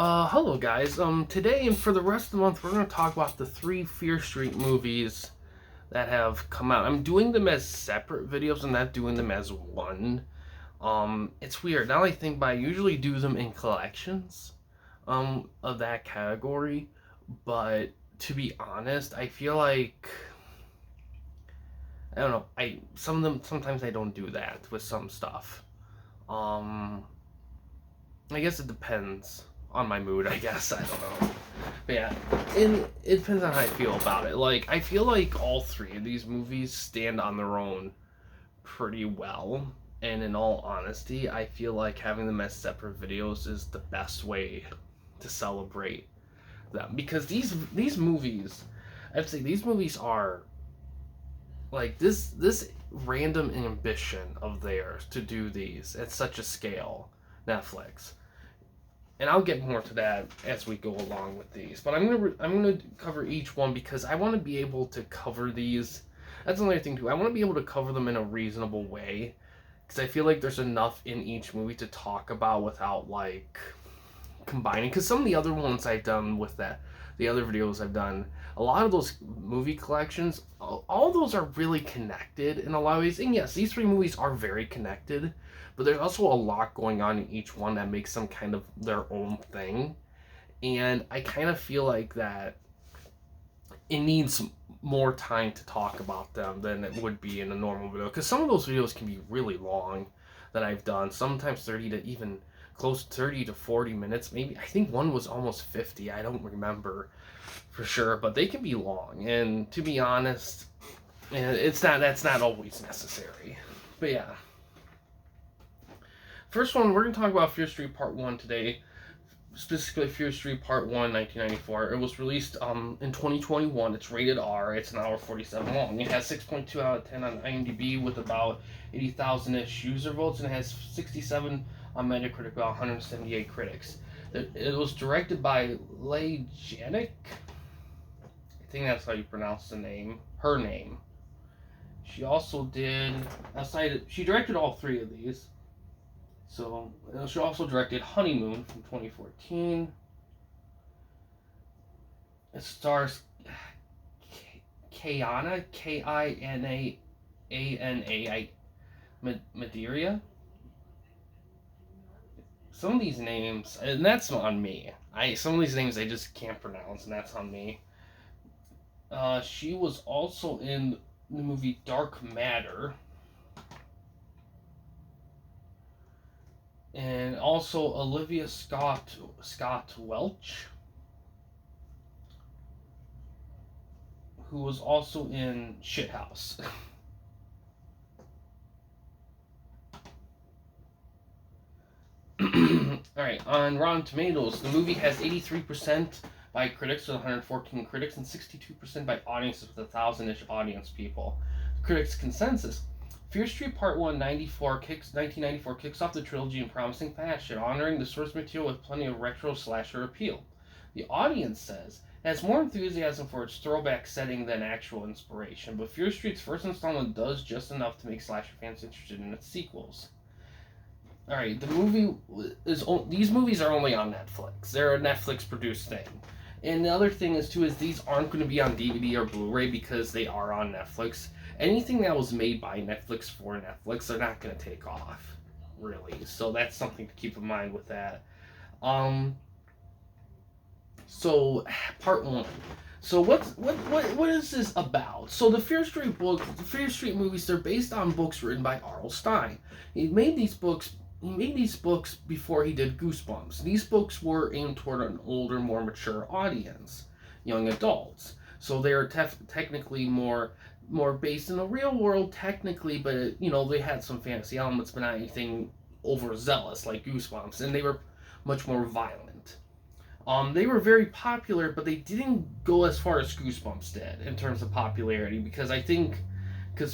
Hello guys. Today and for the rest of the month, we're going to talk about the three Fear Street movies that have come out. I'm doing them as separate videos. I'm not doing them as one. It's weird. Now I think about it, I usually do them in collections, of that category. But to be honest, I feel like, I don't know, some of them, sometimes I don't do that with some stuff. Um, I guess it depends on my mood, I guess. I don't know. But yeah, it depends on how I feel about it. Like, I feel like all three of these movies stand on their own pretty well. And in all honesty, I feel like having them as separate videos is the best way to celebrate them. Because these movies, I'd say these movies are like this random ambition of theirs to do these at such a scale, Netflix. And I'll get more to that as we go along with these. But I'm gonna cover each one because I want to be able to cover these. That's another thing too. I want to be able to cover them in a reasonable way because I feel like there's enough in each movie to talk about without like combining. Because some of the other ones I've done with that, the other videos I've done, a lot of those movie collections, all those are really connected in a lot of ways. And yes, these three movies are very connected, but there's also a lot going on in each one that makes them kind of their own thing. And I kind of feel like that it needs more time to talk about them than it would be in a normal video. Because some of those videos can be really long that I've done, sometimes 30 to even close 30 to 40 minutes. Maybe, I think one was almost 50. I don't remember for sure, but they can be long. And to be honest, that's not always necessary. But yeah. First one, we're going to talk about Fear Street Part 1 today, specifically Fear Street Part 1, 1994. It was released in 2021. It's rated R. It's an hour 47 long. It has 6.2 out of 10 on IMDb with about 80,000-ish user votes, and it has 67 on Metacritic, about 178 critics. It was directed by Leigh Janiak. I think that's how you pronounce the name. Her name. She also did, she directed all three of these. So, she also directed Honeymoon from 2014. It stars Kiana, Kiana, Madeira. Some of these names, and that's on me. Some of these names I just can't pronounce, and that's on me. She was also in the movie Dark Matter. And also Olivia Scott Welch, who was also in Shithouse. Alright, on Rotten Tomatoes, the movie has 83% by critics with 114 critics and 62% by audiences with 1,000-ish audience people. The critics' consensus: Fear Street Part 1 1994 kicks off the trilogy in promising fashion, honoring the source material with plenty of retro slasher appeal. The audience says it has more enthusiasm for its throwback setting than actual inspiration, but Fear Street's first installment does just enough to make slasher fans interested in its sequels. Alright, these movies are only on Netflix. They're a Netflix produced thing. And the other thing is these aren't going to be on DVD or Blu-ray because they are on Netflix. Anything that was made by Netflix for Netflix, they're not going to take off, really. So that's something to keep in mind with that. So Part 1. So what is this about? So the Fear Street movies, they're based on books written by R.L. Stine. He made these books before he did Goosebumps. These books were aimed toward an older, more mature audience, young adults. So they are technically more based in the real world, technically, but they had some fantasy elements, but not anything overzealous like Goosebumps, and they were much more violent. They were very popular, but they didn't go as far as Goosebumps did in terms of popularity, because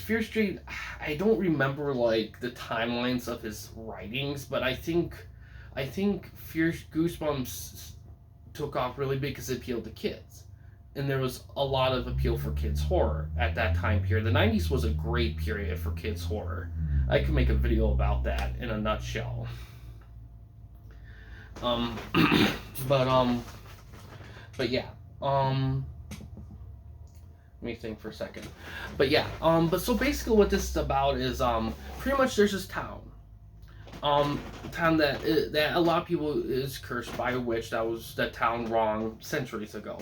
Fear Street, I don't remember like the timelines of his writings, but I think Goosebumps took off really big because it appealed to kids. And there was a lot of appeal for kids horror at that time period. The 90s was a great period for kids horror. I could make a video about that in a nutshell. Um, but but yeah. Let me think for a second. But yeah. But so basically, what this is about is pretty much there's this town that a lot of people is cursed by a witch that was that town wrong centuries ago.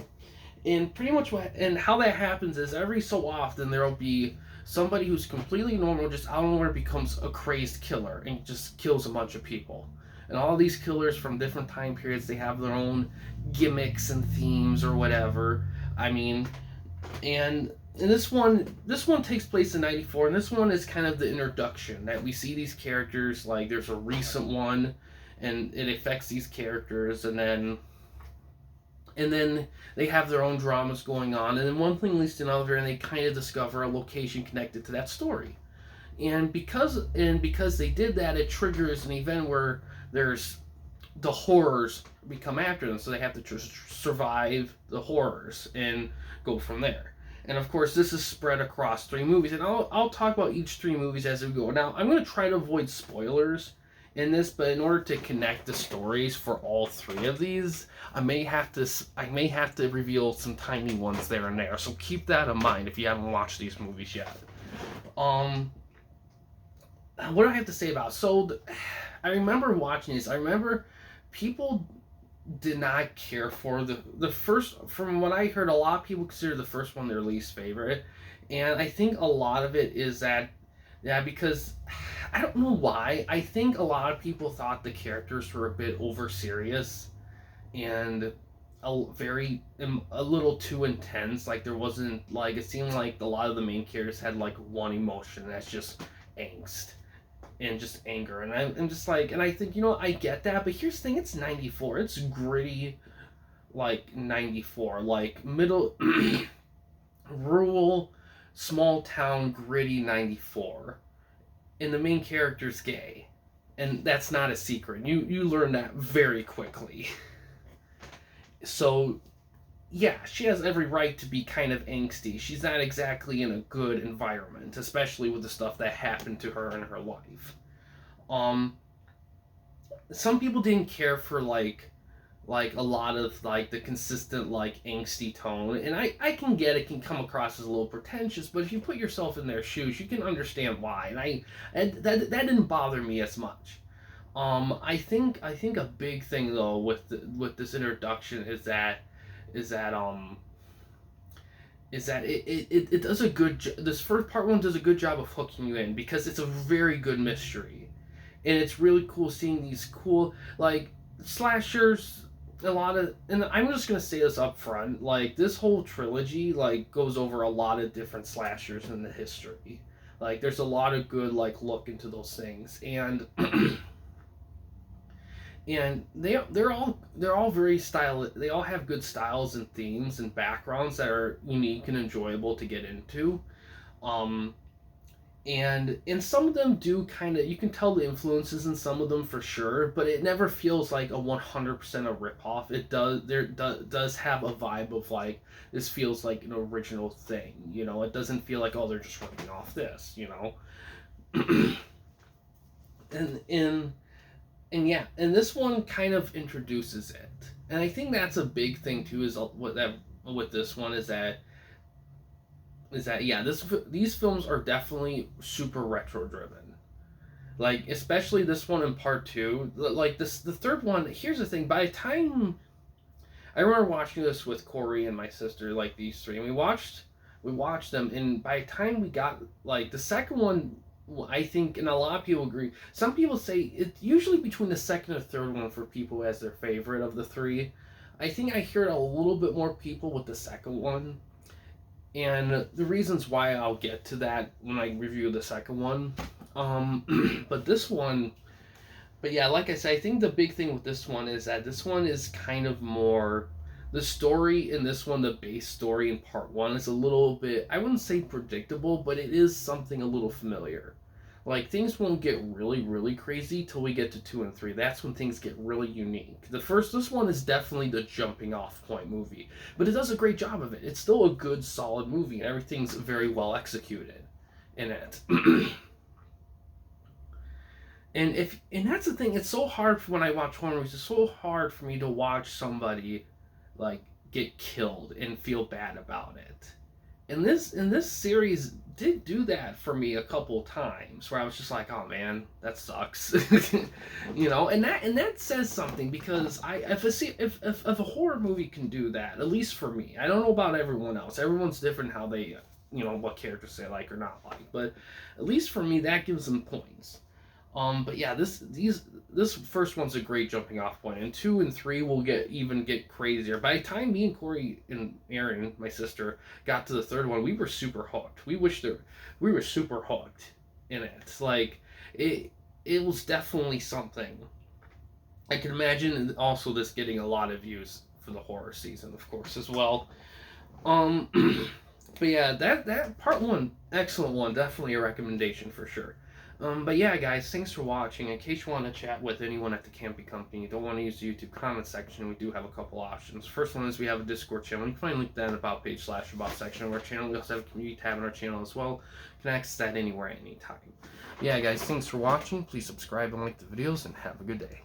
And pretty much what and how that happens is every so often there'll be somebody who's completely normal just out of nowhere becomes a crazed killer and just kills a bunch of people. And all these killers from different time periods, they have their own gimmicks and themes or whatever. I mean, and this one takes place in 94, and this one is kind of the introduction that we see these characters. Like there's a recent one and it affects these characters, and then they have their own dramas going on, and then one thing leads to another, and they kind of discover a location connected to that story. And because they did that, it triggers an event where there's the horrors become after them, so they have to just survive the horrors and go from there. And of course, this is spread across three movies, and I'll talk about each three movies as we go. Now, I'm going to try to avoid spoilers in this, but in order to connect the stories for all three of these, I may have to reveal some tiny ones there and there. So keep that in mind if you haven't watched these movies yet. Um, what do I have to say about? I remember watching this. I remember people did not care for the first. From what I heard, a lot of people consider the first one their least favorite, and I think a lot of it is that, yeah, because I don't know why. I think a lot of people thought the characters were a bit over serious and a little too intense. Like there wasn't like it seemed like a lot of the main characters had like one emotion, and that's just angst and just anger. And I'm just like, and I think, I get that, but here's the thing: it's 94. It's gritty, like 94, like middle, rural, small town, gritty 94, and the main character's gay, and that's not a secret. You learn that very quickly. So yeah, she has every right to be kind of angsty. She's not exactly in a good environment, especially with the stuff that happened to her in her life. Um, some people didn't care for like a lot of like the consistent like angsty tone, and I can get it can come across as a little pretentious, but if you put yourself in their shoes, you can understand why. And that didn't bother me as much. I think a big thing though with this introduction is that it does a good this first part one does a good job of hooking you in because it's a very good mystery, and it's really cool seeing these cool like slashers. A lot of, and I'm just gonna say this up front, like this whole trilogy like goes over a lot of different slashers in the history. Like there's a lot of good like look into those things, and they're all very style. They all have good styles and themes and backgrounds that are unique and enjoyable to get into. Um, and some of them do kind of, you can tell the influences in some of them for sure, but it never feels like a 100% a ripoff. It does have a vibe of like this feels like an original thing. It doesn't feel like, oh, they're just ripping off this. And yeah, and this one kind of introduces it, and I think that's a big thing too. Is what that with this one is that yeah, these films are definitely super retro driven. Like especially this one in part two. Like this, the third one. Here's the thing: by the time I remember watching this with Corey and my sister, like these three, and we watched them, and by the time we got like the second one, I think, and a lot of people agree. Some people say it's usually between the second and third one for people as their favorite of the three. I think I hear a little bit more people with the second one, and the reasons why I'll get to that when I review the second one. But this one, but yeah, like I said, I think the big thing with this one is that this one is kind of more. The story in this one, the base story in part one, is a little bit, I wouldn't say predictable, but it is something a little familiar. Like, things won't get really, really crazy till we get to two and three. That's when things get really unique. This one is definitely the jumping off point movie, but it does a great job of it. It's still a good, solid movie, and everything's very well executed in it. And that's the thing. It's so hard when I watch horror movies. It's so hard for me to watch somebody like get killed and feel bad about it. And this series did do that for me a couple times where I was just like, oh man, that sucks. And that says something, because if a horror movie can do that, at least for me, I don't know about everyone else. Everyone's different how they what characters they like or not like, but at least for me that gives them points. But yeah, this first one's a great jumping off point, and 2 and 3 will get crazier. By the time me and Corey and Erin, my sister, got to the third one, we were super hooked. We were super hooked in it. Like it was definitely something. I can imagine also this getting a lot of views for the horror season, of course, as well. Um, but yeah, that part one, excellent one, definitely a recommendation for sure. But yeah, guys, thanks for watching. In case you want to chat with anyone at the Campy Company, you don't want to use the YouTube comment section, we do have a couple options. First one is we have a Discord channel. You can find a link to that in the About page / About section of our channel. We also have a community tab on our channel as well. You can access that anywhere, anytime. Yeah, guys, thanks for watching. Please subscribe and like the videos, and have a good day.